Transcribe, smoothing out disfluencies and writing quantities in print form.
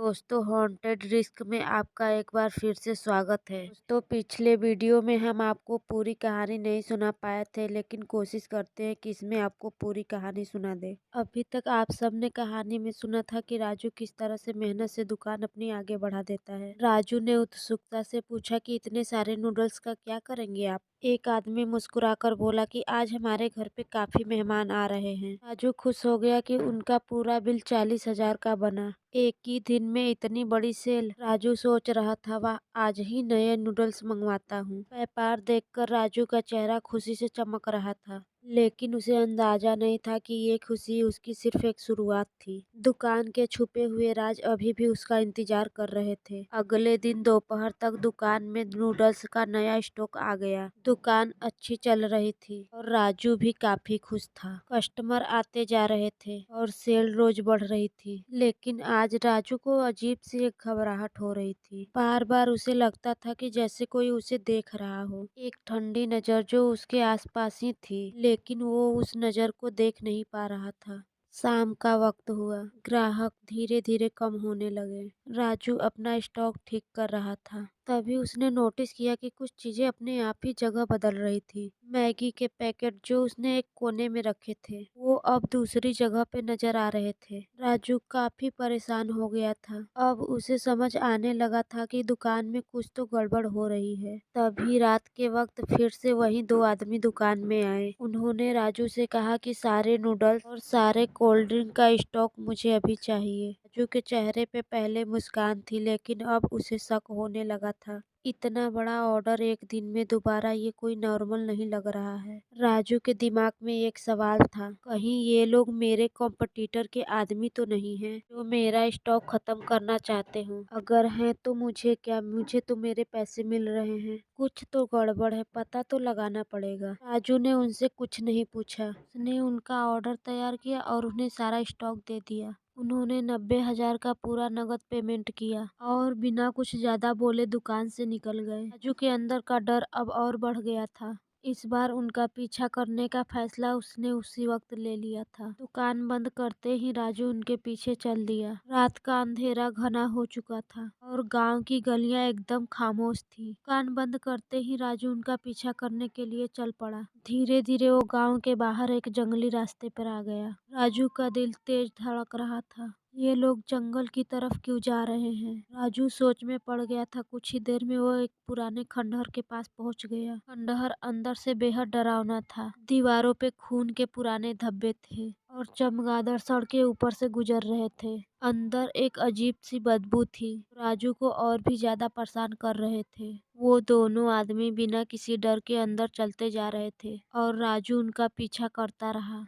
दोस्तों, haunted risk में आपका एक बार फिर से स्वागत है। तो पिछले वीडियो में हम आपको पूरी कहानी नहीं सुना पाए थे, लेकिन कोशिश करते हैं कि इसमें आपको पूरी कहानी सुना दे। अभी तक आप सबने कहानी में सुना था कि राजू किस तरह से मेहनत से दुकान अपनी आगे बढ़ा देता है। राजू ने उत्सुकता से पूछा कि इतने सारे नूडल्स का क्या करेंगे आप? एक आदमी मुस्कुराकर बोला कि आज हमारे घर पे काफी मेहमान आ रहे हैं। राजू खुश हो गया कि उनका पूरा बिल 40,000 का बना। एक ही दिन में इतनी बड़ी सेल। राजू सोच रहा था, वाह, आज ही नए नूडल्स मंगवाता हूँ। व्यापार देखकर राजू का चेहरा खुशी से चमक रहा था, लेकिन उसे अंदाजा नहीं था कि ये खुशी उसकी सिर्फ एक शुरुआत थी। दुकान के छुपे हुए राज अभी भी उसका इंतजार कर रहे थे। अगले दिन दोपहर तक दुकान में नूडल्स का नया स्टॉक आ गया। दुकान अच्छी चल रही थी और राजू भी काफी खुश था। कस्टमर आते जा रहे थे और सेल रोज बढ़ रही थी। लेकिन आज राजू को अजीब सी एक घबराहट हो रही थी। बार बार उसे लगता था कि जैसे कोई उसे देख रहा हो। एक ठंडी नजर जो उसके आसपास ही थी, लेकिन वो उस नजर को देख नहीं पा रहा था। शाम का वक्त हुआ। ग्राहक धीरे धीरे कम होने लगे। राजू अपना स्टॉक ठीक कर रहा था। तभी उसने नोटिस किया कि कुछ चीजें अपने आप ही जगह बदल रही थी। मैगी के पैकेट जो उसने एक कोने में रखे थे, वो अब दूसरी जगह पे नजर आ रहे थे। राजू काफी परेशान हो गया था। अब उसे समझ आने लगा था कि दुकान में कुछ तो गड़बड़ हो रही है। तभी रात के वक्त फिर से वही दो आदमी दुकान में आए। उन्होंने राजू से कहा कि सारे नूडल्स और सारे कोल्ड ड्रिंक का स्टॉक मुझे अभी चाहिए। राजू के चेहरे पे पहले मुस्कान थी, लेकिन अब उसे शक होने लगा था। इतना बड़ा ऑर्डर एक दिन में दोबारा, ये कोई नॉर्मल नहीं लग रहा है। राजू के दिमाग में एक सवाल था, कहीं ये लोग मेरे कॉम्पिटिटर के आदमी तो नहीं हैं जो मेरा स्टॉक खत्म करना चाहते हो? अगर हैं तो मुझे क्या, मुझे तो मेरे पैसे मिल रहे हैं। कुछ तो गड़बड़ है, पता तो लगाना पड़ेगा। राजू ने उनसे कुछ नहीं पूछा। उसने उनका ऑर्डर तैयार किया और उन्हें सारा स्टॉक दे दिया। उन्होंने 90,000 का पूरा नकद पेमेंट किया और बिना कुछ ज्यादा बोले दुकान से निकल गए। राजू के अंदर का डर अब और बढ़ गया था। इस बार उनका पीछा करने का फैसला उसने उसी वक्त ले लिया था। दुकान बंद करते ही राजू उनके पीछे चल दिया। रात का अंधेरा घना हो चुका था और गांव की गलियां एकदम खामोश थी। दुकान बंद करते ही राजू उनका पीछा करने के लिए चल पड़ा। धीरे धीरे वो गांव के बाहर एक जंगली रास्ते पर आ गया। राजू का दिल तेज धड़क रहा था। ये लोग जंगल की तरफ क्यों जा रहे हैं? राजू सोच में पड़ गया था। कुछ ही देर में वो एक पुराने खंडहर के पास पहुंच गया। खंडहर अंदर से बेहद डरावना था। दीवारों पे खून के पुराने धब्बे थे और चमगादड़ सड़कें ऊपर से गुजर रहे थे। अंदर एक अजीब सी बदबू थी, राजू को और भी ज्यादा परेशान कर रहे थे। वो दोनों आदमी बिना किसी डर के अंदर चलते जा रहे थे और राजू उनका पीछा करता रहा।